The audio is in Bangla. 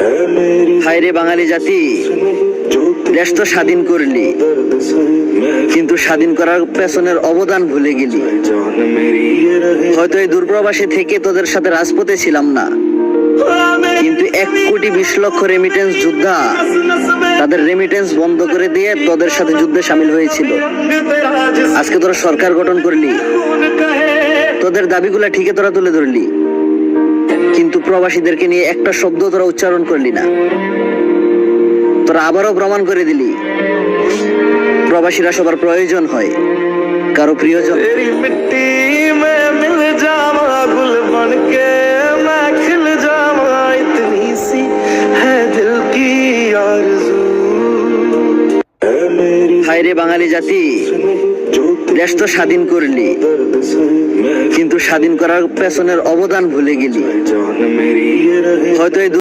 হায়রে বাঙালি জাতি, দেশ তো স্বাধীন করলি, কিন্তু স্বাধীন করার পেছনের অবদান ভুলে গেলি। হয়তো এই দূরপ্রবাসে থেকে তোদের সাথে রাজপথে ছিলাম না, কিন্তু 1,20,00,000 রেমিটেন্স যোদ্ধা তাদের রেমিটেন্স বন্ধ করে দিয়ে তোদের সাথে যুদ্ধে সামিল হয়েছিল। আজকে তোরা সরকার গঠন করলি, তোদের দাবিগুলা ঠিকই তোরা তুলে ধরলি, কিন্তু প্রবাসীদেরকে নিয়ে একটা শব্দ তোরা উচ্চারণ করলি না। তোরা আবারও প্রমাণ করে দিলি প্রবাসীরা সবার প্রয়োজন হয়, কারো প্রিয়জন। হায়রে বাঙালি জাতি, দেশ তো স্বাধীন করলি, কিন্তু স্বাধীন করার পেছনের অবদান ভুলে গেলি। হয়তো এই